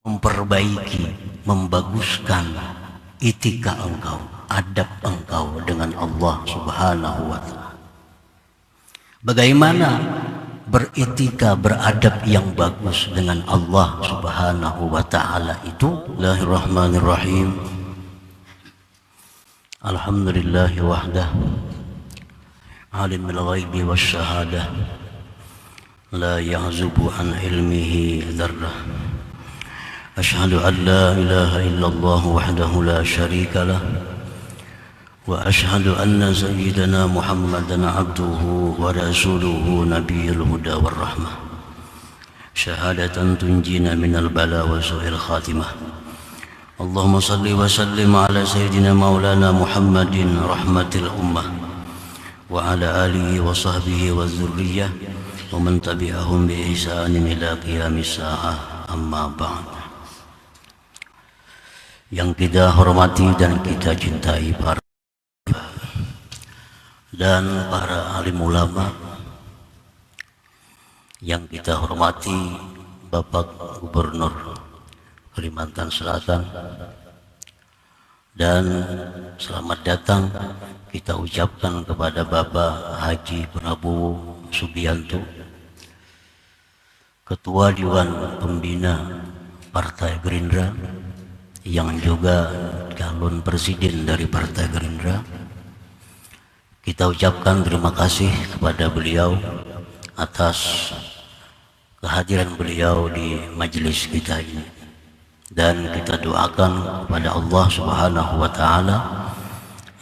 memperbaiki, membaguskan etika engkau, adab engkau dengan Allah Subhanahu wa Ta'ala. Bagaimana beretika, beradab yang bagus dengan Allah Subhanahu wa Ta'ala itu? Bismillahirrahmanirrahim. Alhamdulillahi wahdah, alimul ghaibi wasyahadah, la ya'zubu an ilmihi dzarrah. Asyhadu an la ilaha illallah wahdahu la syarika lah, wa asyhadu anna sayyidana Muhammadan abduhu wa rasuluhu nabiyul huda war rahmah, syahadatan tunjina minal bala wa su'il khatimah. Allahumma salli wa sallim ala sayyidina maulana Muhammadin rahmatil ummah wa ala alihi wa sahbihi wa dzurriyyah wa man tabi'ahum bi ihsanin ila qiyamis saa'ah, amma ba'd. Yang kita hormati dan kita cintai para dan para alim ulama, yang kita hormati Bapak Gubernur Kalimantan Selatan, dan selamat datang kita ucapkan kepada Bapak Haji Prabowo Subianto, Ketua Dewan Pembina Partai Gerindra, yang juga calon presiden dari Partai Gerindra. Kita ucapkan terima kasih kepada beliau atas kehadiran beliau di majelis kita ini, dan kita doakan kepada Allah Subhanahu wa Ta'ala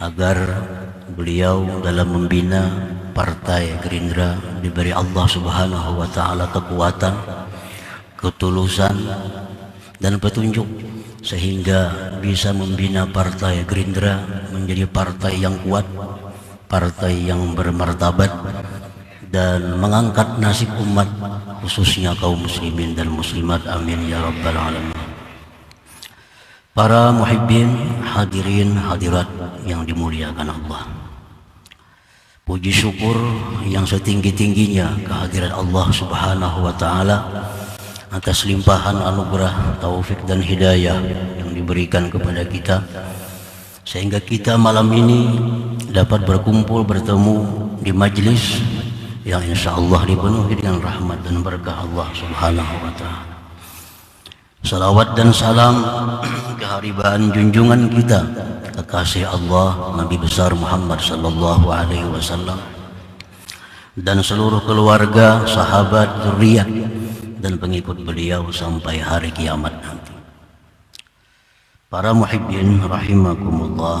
agar beliau dalam membina Partai Gerindra diberi Allah Subhanahu wa Ta'ala kekuatan, ketulusan dan petunjuk, sehingga bisa membina Partai Gerindra menjadi partai yang kuat, partai yang bermartabat, dan mengangkat nasib umat, khususnya kaum muslimin dan muslimat, amin ya rabbal alamin. Para muhibbin, hadirin hadirat yang dimuliakan Allah, puji syukur yang setinggi-tingginya kehadiran Allah Subhanahu wa Ta'ala atas limpahan anugerah, taufik dan hidayah yang diberikan kepada kita, sehingga kita malam ini dapat berkumpul bertemu di majlis yang insya Allah dipenuhi dengan rahmat dan berkah Allah Subhanahu wa Ta'ala. Salawat dan salam keharibaan junjungan kita, kekasih Allah Nabi besar Muhammad sallallahu alaihi wasallam, dan seluruh keluarga, sahabat, zuriat dan pengikut beliau sampai hari kiamat nanti. Para muhibbin rahimakumullah,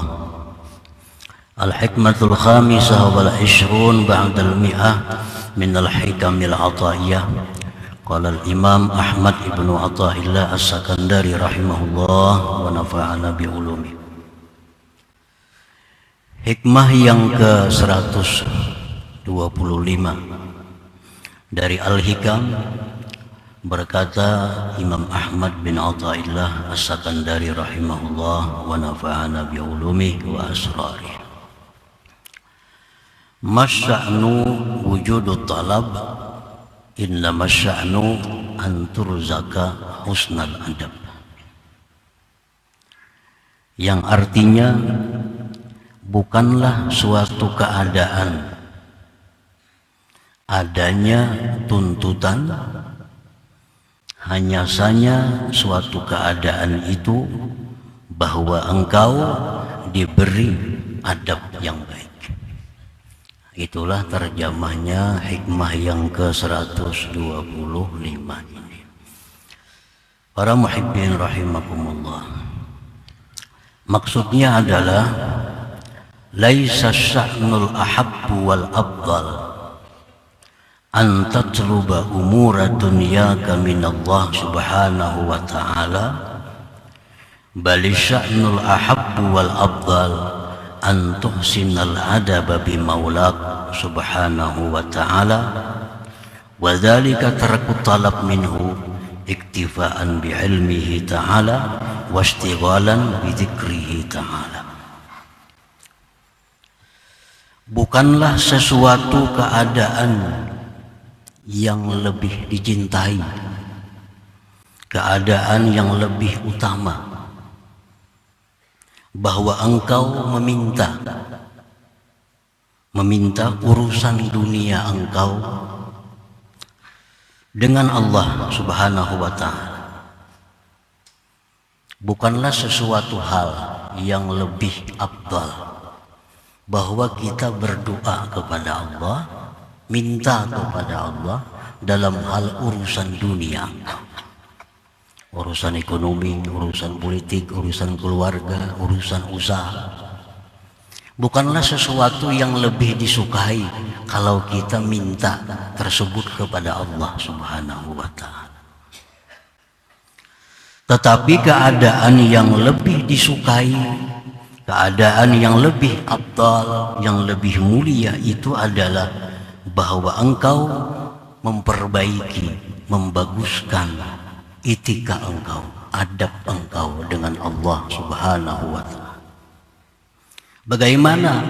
al-hikmatul khamisah wal 20 ba'dal mi'ah min al-hikamil ataiyah. Qala al-imam Ahmad ibnu Athaillah as-Sakandari rahimahullah wa nafa'ana bi ulumi. Hikmah yang ke-125 dari Al-Hikam, berkata Imam Ahmad bin Athaillah as-Sakandari rahimahullah wa nafa'ana bi ulumi wa asrari. Masya'nu wujudut talab, inna masya'nu an turzaka husnal adab. Yang artinya, bukanlah suatu keadaan adanya tuntutan, hanya saja suatu keadaan itu bahwa engkau diberi adab yang baik. Itulah terjemahnya hikmah yang ke-125 ini. Para muhibbin rahimakumullah, maksudnya adalah laisa sya'nul ahabbu wal afdal an tatluba umura dunyaka minallah subhanahu wa ta'ala, bal sya'nul ahabbu wal afdal an tuhsinal adaba bi maulak subhanahu wa ta'ala, wa dzalika tarku talab minhu iktifaan bi ilmihi ta'ala wa ishtighalan bi dzikrihi ta'ala. Bukanlah sesuatu keadaan yang lebih dicintai keadaan yang lebih utama, bahwa engkau meminta urusan dunia engkau dengan Allah Subhanahu wa ta'ala, bukanlah sesuatu hal yang lebih afdal bahwa kita berdoa kepada Allah, minta kepada Allah dalam hal urusan dunia, urusan ekonomi, urusan politik, urusan keluarga, urusan usaha. Bukanlah sesuatu yang lebih disukai kalau kita minta tersebut kepada Allah Subhanahu wa ta'ala. Tetapi keadaan yang lebih disukai, keadaan yang lebih afdal, yang lebih mulia itu adalah bahwa engkau memperbaiki, membaguskan etika engkau, adab engkau dengan Allah Subhanahu wa ta'ala. Bagaimana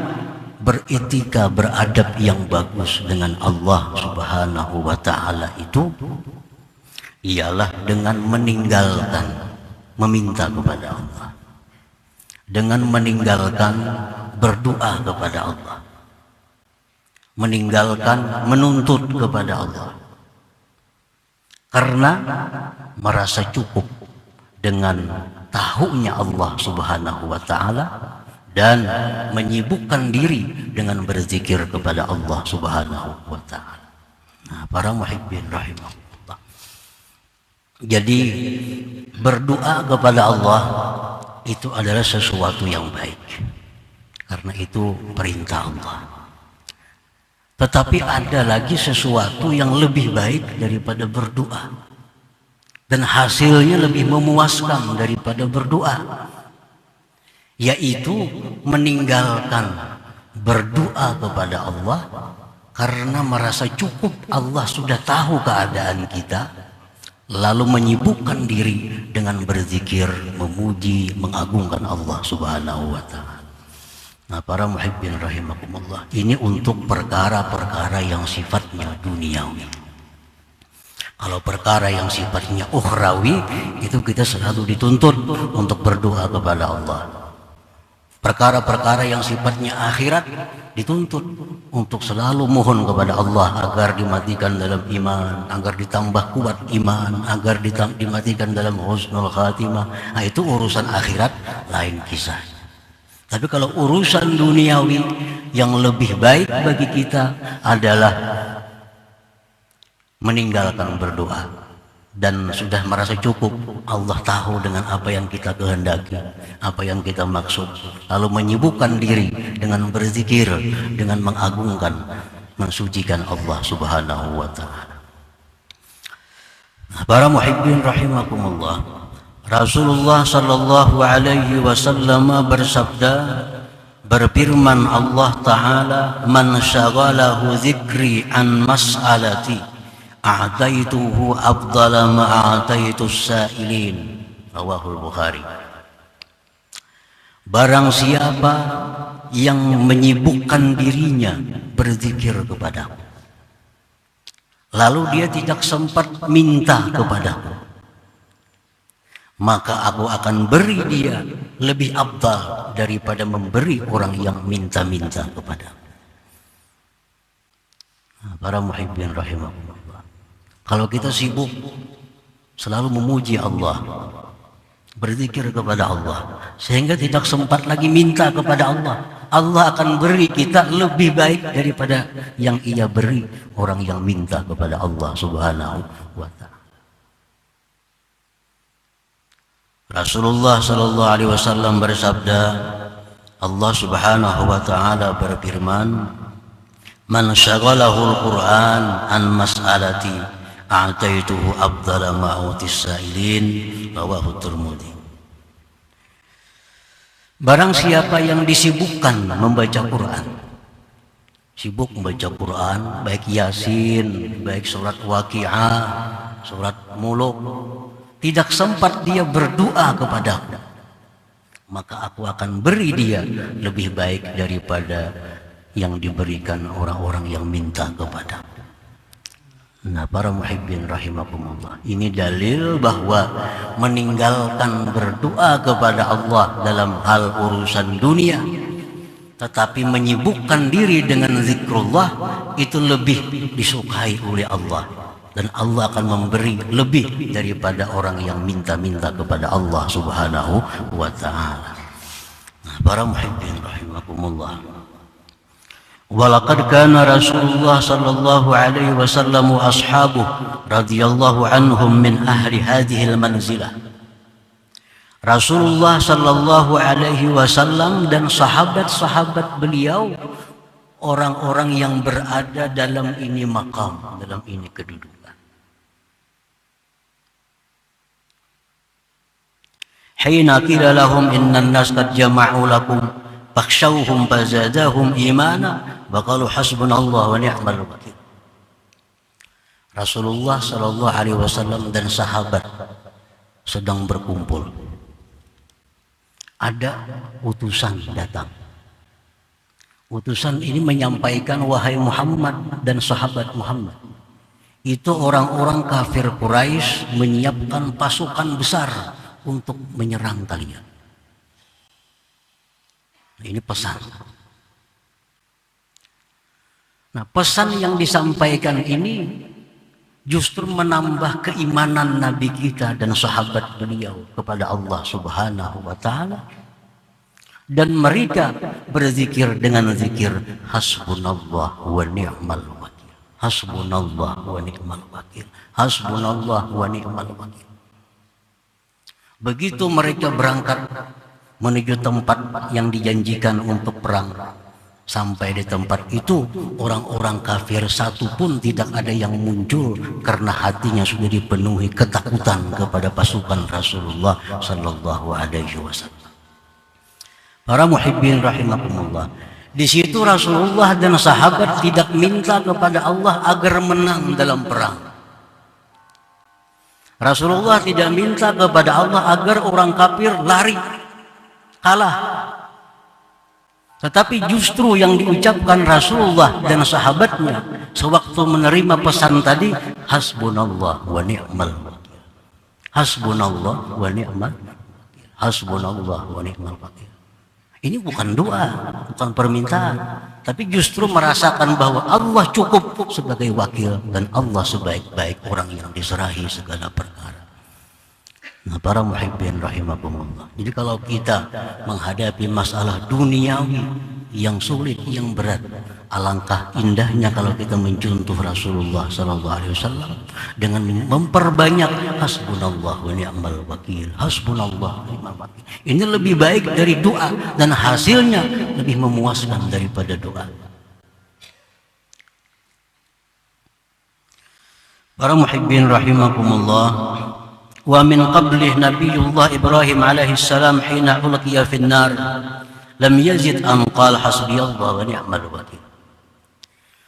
beretika, beradab yang bagus dengan Allah Subhanahu wa ta'ala itu ialah dengan meninggalkan meminta kepada Allah, dengan meninggalkan berdoa kepada Allah, meninggalkan menuntut kepada Allah, karena merasa cukup dengan tahunya Allah Subhanahu wa ta'ala dan menyibukkan diri dengan berzikir kepada Allah Subhanahu wa ta'ala. Nah, para muhibbin rahimahullah, jadi berdoa kepada Allah itu adalah sesuatu yang baik, karena itu perintah Allah. Tetapi ada lagi sesuatu yang lebih baik daripada berdoa, dan hasilnya lebih memuaskan daripada berdoa, yaitu meninggalkan berdoa kepada Allah karena merasa cukup Allah sudah tahu keadaan kita, lalu menyibukkan diri dengan berzikir, memuji, mengagungkan Allah Subhanahu wa ta'ala. Nah, para muhibbin rahimakumullah, ini untuk perkara-perkara yang sifatnya duniawi. Kalau perkara yang sifatnya ukhrawi, itu kita selalu dituntut untuk berdoa kepada Allah. Perkara-perkara yang sifatnya akhirat dituntut untuk selalu mohon kepada Allah agar dimatikan dalam iman, agar ditambah kuat iman, agar dimatikan dalam husnul khatimah. Nah, itu urusan akhirat, lain kisah. Tapi kalau urusan duniawi, yang lebih baik bagi kita adalah meninggalkan berdoa dan sudah merasa cukup. Allah tahu dengan apa yang kita kehendaki, apa yang kita maksud, lalu menyibukkan diri dengan berzikir, dengan mengagungkan, mensucikan Allah Subhanahu wa ta'ala. Para muhibbin rahimakumullah, Rasulullah sallallahu alaihi wasallam bersabda, berfirman Allah Ta'ala, man syaghalahu dzikri an mas'alati a'taituhu afdala ma a'taitus sa'ilin. Rawahul Bukhari. Barang siapa yang menyibukkan dirinya berzikir kepadaku, lalu dia tidak sempat minta kepadaku, maka aku akan beri dia lebih afdal daripada memberi orang yang minta-minta kepadaku. Nah, para muhibbin rahimahullah, kalau kita sibuk selalu memuji Allah, berzikir kepada Allah, sehingga tidak sempat lagi minta kepada Allah, Allah akan beri kita lebih baik daripada yang ia beri orang yang minta kepada Allah Subhanahu wa ta'ala. Rasulullah sallallahu alaihi wasallam bersabda, Allah Subhanahu wa ta'ala berfirman, man syaghalahul Qur'an an mas'alati a'taituhu afdala ma utis sa'ilin. Rawahu Tirmidzi. Barang siapa yang disibukkan membaca Quran, sibuk membaca Quran, baik Yasin, baik surat Waqi'ah, surat Muluk, tidak sempat dia berdoa kepadaku, maka aku akan beri dia lebih baik daripada yang diberikan orang-orang yang minta kepadaku. Nah, para muhibbin rahimakumullah, ini dalil bahwa meninggalkan berdoa kepada Allah dalam hal urusan dunia, tetapi menyibukkan diri dengan zikrullah, itu lebih disukai oleh Allah, dan Allah akan memberi lebih daripada orang yang minta-minta kepada Allah subhanahu wa ta'ala. Nah, para muhibbin rahimakumullah, walaqad kana Rasulullah sallallahu alaihi wasallam wa ashabuhu radhiyallahu anhum min ahli hadhil manzilah. Rasulullah sallallahu alaihi wasallam dan sahabat-sahabat beliau orang-orang yang berada dalam ini maqam, dalam ini kedudukan. Hina qila lahum innan nas qad jama'u lakum fakhshawhum fazadahum imana wa qalu hasbunallahu wa ni'mal wakil. Rasulullah sallallahu alaihi wasallam dan sahabat sedang berkumpul. Ada utusan datang. Utusan ini menyampaikan, wahai Muhammad dan sahabat Muhammad, itu orang-orang kafir Quraisy menyiapkan pasukan besar untuk menyerang kalian. Ini pesan. Nah, pesan yang disampaikan ini justru menambah keimanan Nabi kita dan sahabat beliau kepada Allah subhanahu wa ta'ala. Dan mereka berzikir dengan zikir hasbunallah wa ni'mal wakil. Hasbunallah wa ni'mal wakil. Hasbunallah wa ni'mal wakil. Begitu mereka berangkat menuju tempat yang dijanjikan untuk perang, sampai di tempat itu orang-orang kafir satu pun tidak ada yang muncul, karena hatinya sudah dipenuhi ketakutan kepada pasukan Rasulullah sallallahu alaihi wasallam. Para muhibbin rahimakumullah, di situ Rasulullah dan sahabat tidak minta kepada Allah agar menang dalam perang. Rasulullah tidak minta kepada Allah agar orang kafir lari, kalah. Tetapi justru yang diucapkan Rasulullah dan sahabatnya sewaktu menerima pesan tadi, hasbunallah wa ni'mal wakil. Hasbunallah wa ni'mal wakil. Hasbunallah wa ni'mal wakil. Ini bukan doa, bukan permintaan, tapi justru merasakan bahwa Allah cukup sebagai wakil dan Allah sebaik-baik orang yang diserahi segala perkara. Nah, para muhibbin rahimakumullah, jadi kalau kita menghadapi masalah duniawi yang sulit, yang berat, alangkah indahnya kalau kita mencontoh Rasulullah SAW dengan memperbanyak hasbunallah wa ni'mal wakil, hasbunallah wa ni'mal wakil. Ini lebih baik dari doa dan hasilnya lebih memuaskan daripada doa. Para muhibbin rahimakumullah, wa min qablih Nabiullah Ibrahim alaihi salam hina ulqiya fin nar lam yazid an qala hasbiyallah wa ni'mal wakil.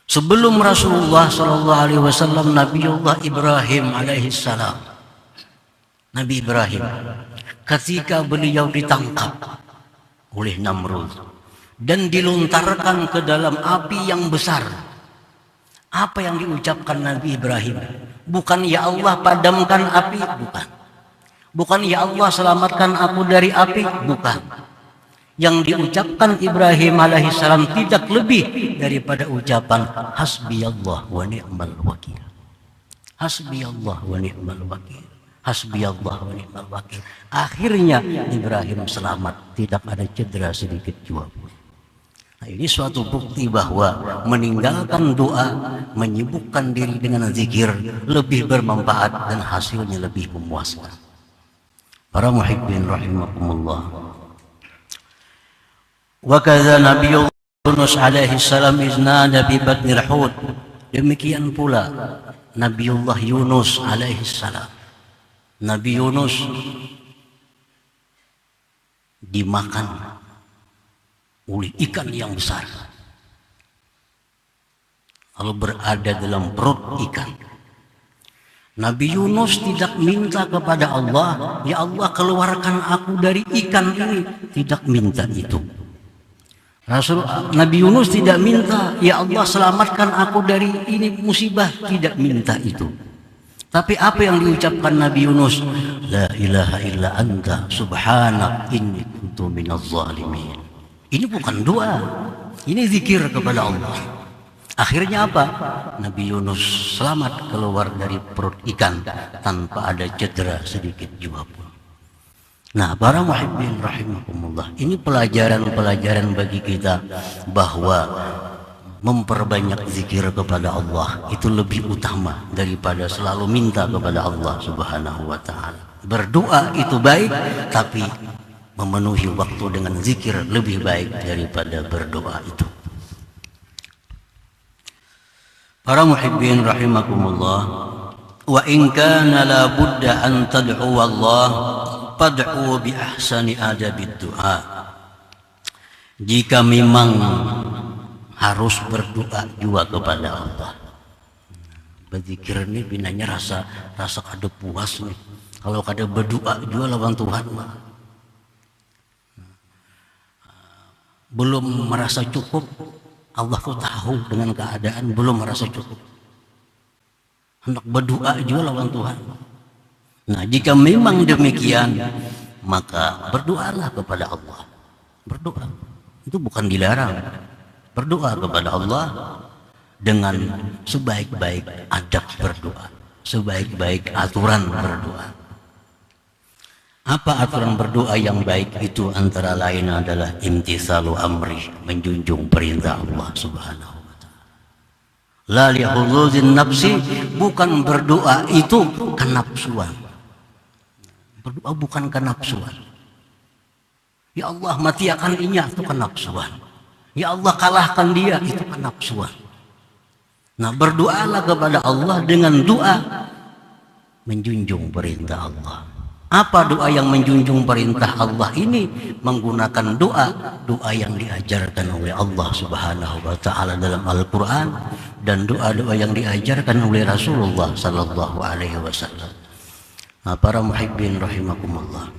Sebelum Rasulullah sallallahu alaihi wasallam, Nabiullah Ibrahim alaihi salam, Nabi Ibrahim, ketika beliau ditangkap oleh Namrud dan dilontarkan ke dalam api yang besar, apa yang diucapkan Nabi Ibrahim? Bukan ya Allah padamkan api, bukan. Bukan ya Allah selamatkan aku dari api, bukan. Yang diucapkan Ibrahim alaihissalam tidak lebih daripada ucapan hasbiyallah wa ni'mal wakil. Hasbiyallah wa ni'mal wakil. Hasbiyallah wa ni'mal wakil. Akhirnya Ibrahim selamat, tidak ada cedera sedikit jua pun. Nah, ini suatu bukti bahwa meninggalkan doa, menyibukkan diri dengan zikir lebih bermanfaat dan hasilnya lebih memuaskan. Para muhibbin rahimakumullah. Wa kadza Nabiullah Yunus alaihi salam iznada bi batnil hud. Demikian pula Nabiullah Yunus alaihi salam. Nabi Yunus dimakan oleh ikan yang besar, lalu berada dalam perut ikan. Nabi Yunus tidak minta kepada Allah, ya Allah keluarkan aku dari ikan ini, tidak minta itu. Rasul Nabi Yunus tidak minta, ya Allah selamatkan aku dari ini musibah, tidak minta itu. Tapi apa yang diucapkan Nabi Yunus? La ilaha illa anta subhanak inni kuntu minaz zalimin. Ini bukan doa, ini zikir kepada Allah. Akhirnya apa? Nabi Yunus selamat keluar dari perut ikan tanpa ada cedera sedikit juga pun. Nah, para muhibbin rahimakumullah, ini pelajaran-pelajaran bagi kita bahwa memperbanyak zikir kepada Allah itu lebih utama daripada selalu minta kepada Allah Subhanahu wa taala. Berdoa itu baik, tapi memenuhi waktu dengan zikir lebih baik daripada berdoa itu. Para muhibbin rahimakumullah, wa in kana la budda an tad'u Allah fad'u bi ahsani adabid du'a. Jika memang harus berdoa juga kepada Allah. Berzikir ini binanya rasa kada puas nih. Kalau kada berdoa juga lawan Tuhan mah. Belum merasa cukup, Allah tuh tahu dengan keadaan belum merasa cukup. Hendak berdoa juga lawan Tuhan. Nah, jika memang demikian, maka berdoalah kepada Allah. Berdoa itu bukan dilarang. Berdoa kepada Allah dengan sebaik-baik adab berdoa, sebaik-baik aturan berdoa. Apa aturan berdoa yang baik itu? Antara lain adalah imtitsalu amri, menjunjung perintah Allah Subhanahu wa taala. La lihuzuzin nafsi, bukan berdoa itu kenapsuan. Berdoa bukan kenapsuan. Ya Allah matiakan inya, itu kenapsuan. Ya Allah kalahkan dia, itu kenapsuan. Nah, berdoalah kepada Allah dengan doa menjunjung perintah Allah. Apa doa yang menjunjung perintah Allah ini? Menggunakan doa yang diajarkan oleh Allah Subhanahu wa taala dalam Al-Qur'an dan doa-doa yang diajarkan oleh Rasulullah sallallahu alaihi wasallam. Nah, para muhibbin rahimakumullah,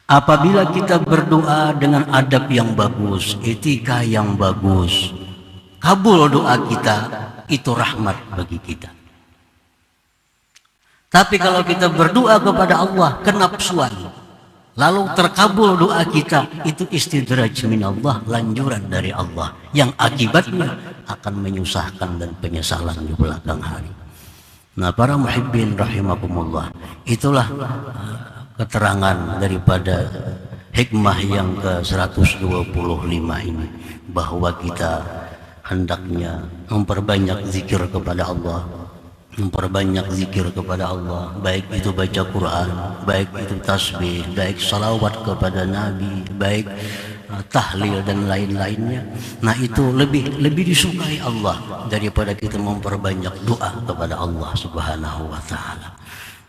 apabila kita berdoa dengan adab yang bagus, etika yang bagus, kabul doa kita, itu rahmat bagi kita. Tapi kalau kita berdoa kepada Allah kenapsuan, lalu terkabul doa kita, itu istidraj minallah, lanjuran dari Allah, yang akibatnya akan menyusahkan dan penyesalan di belakang hari. Nah, para muhibbin rahimakumullah, itulah keterangan daripada hikmah yang ke-125 ini, bahwa kita hendaknya memperbanyak zikir kepada Allah, memperbanyak zikir kepada Allah, baik itu baca Quran, baik itu tasbih, baik salawat kepada Nabi, baik tahlil dan lain-lainnya. Nah, itu lebih disukai Allah daripada kita memperbanyak doa kepada Allah Subhanahu wa taala.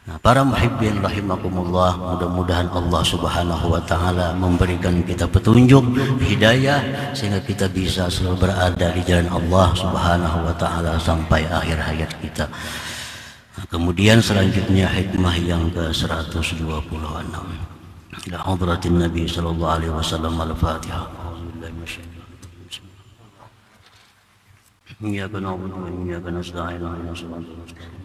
Nah, para muhibbin rahimakumullah, mudah-mudahan Allah Subhanahu wa taala memberikan kita petunjuk, hidayah, sehingga kita bisa selalu berada di jalan Allah Subhanahu wa taala sampai akhir hayat kita. Nah, kemudian selanjutnya hikmah yang ke-126. Ila hadratin Nabi sallallahu alaihi wasallam. Al-Fatihah. A'udzubillahi minasyaitonir rajim. Iyyaka na'budu wa iyyaka nasta'in. Ihdinas siratal mustaqim.